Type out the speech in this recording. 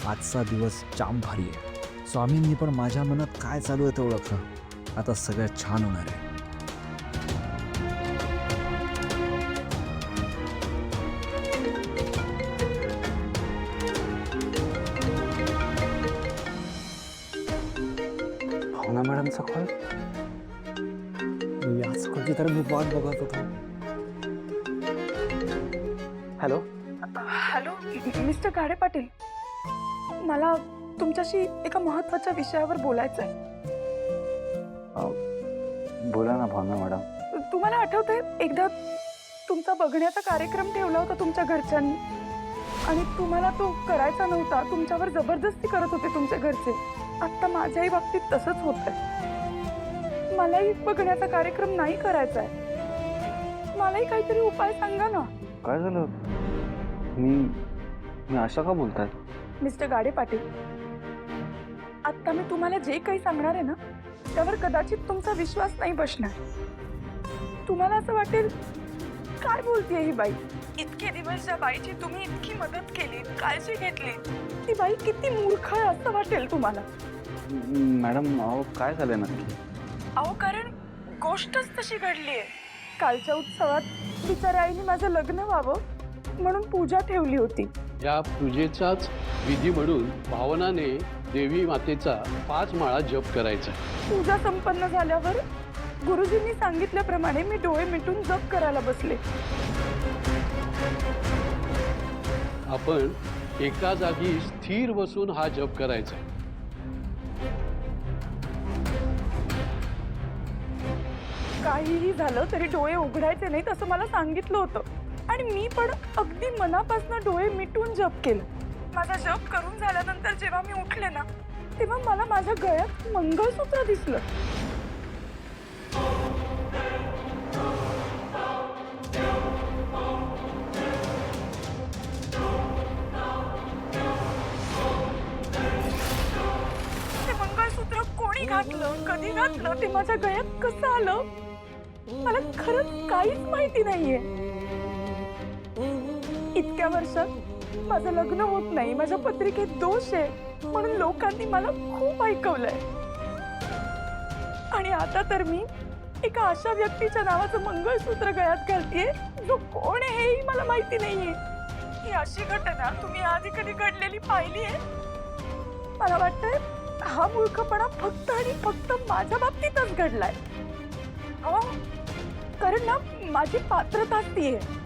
आजचा दिवस जाम भारी आहे. स्वामींनी पण माझ्या मनात काय चालू आहे ते ओळखलं. आता सगळ्यात छान होणार आहे. भावना मॅडमचा कॉल. याच कधीतरी मी वाट बघत होतो. हॅलो. हॅलो मिस्टर गाडे पाटील, मला तुमच्याशी एका महत्त्वाच्या विषयावर बोलायचं आहे. बोला ना भावना मॅडम. तुम्हाला आठवतंय एकदा तुमचा बघण्याचा कार्यक्रम ठेवला होता तुमच्या घरच्यांनी आणि तुम्हाला तो करायचा नव्हता. तुमच्यावर जबरदस्ती करत होते तुमचे घरचे. आता माझ्याही बाबतीत तसंच होतंय. मलाही बघण्याचा कार्यक्रम नाही करायचा आहे. मलाही काहीतरी उपाय सांगा ना. काय झालं? मी अशा का बोलताय? मिस्टर गाडे पाटील, आता मी तुम्हाला जे काही सांगणार आहे ना त्यावर कदाचित तुमचा विश्वास नाही बसणार. तुम्हाला असं वाटेल काय बोलतेय ही बाई. इतके दिवस ज्या बाईची तुम्ही इतकी मदत केली, काळजी घेतली, ती बाई किती मूर्ख आहे असं वाटेल तुम्हाला. मॅडम अहो काय झालं नक्की? अहो कारण गोष्टच तशी घडली आहे. कालच्या उत्सवात बिचाऱ्या आईने माझं लग्न व्हावं म्हणून पूजा ठेवली होती. या पूजेचाच विधी म्हणून भावनाने देवी मातेचा 5 माळा जप करायचा. पूजा संपन्न झाल्यावर गुरुजींनी सांगितल्याप्रमाणे मी डोळे मिटून जप करायला बसले. आपण एका जागी स्थिर बसून हा जप करायचा. काहीही झालं तरी डोळे उघडायचे नाहीत असं मला सांगितलं होतं आणि मी पण अगदी मनापासून डोळे मिटून जप केलं. माझा जप करून झाल्यानंतर जेव्हा मी उठले ना तेव्हा मला माझ्या गळ्यात मंगळसूत्र दिसलं. ते मंगळसूत्र कोणी घातलं, कधी घातलं, ते माझ्या गळ्यात कसं आलं मला खरंच काहीच माहिती नाहीये. इतक्या वर्षात माझं लग्न होत नाही, माझ्या पत्रिकेत दोष आहे म्हणून लोकांनी मला खूप ऐकवलंय आणि आता तर मी एका अशा व्यक्तीच्या नावाचं मंगळसूत्र गळ्यात घालतेय जो कोण आहे हेही मला माहिती नाहीये. ही अशी घटना तुम्ही आधी कधी घडलेली पाहिली आहे? मला वाटतंय हा मूर्खपणा फक्त आणि फक्त माझ्या बाबतीतच घडलाय. हो कारण ना माझी पात्रता ती आहे.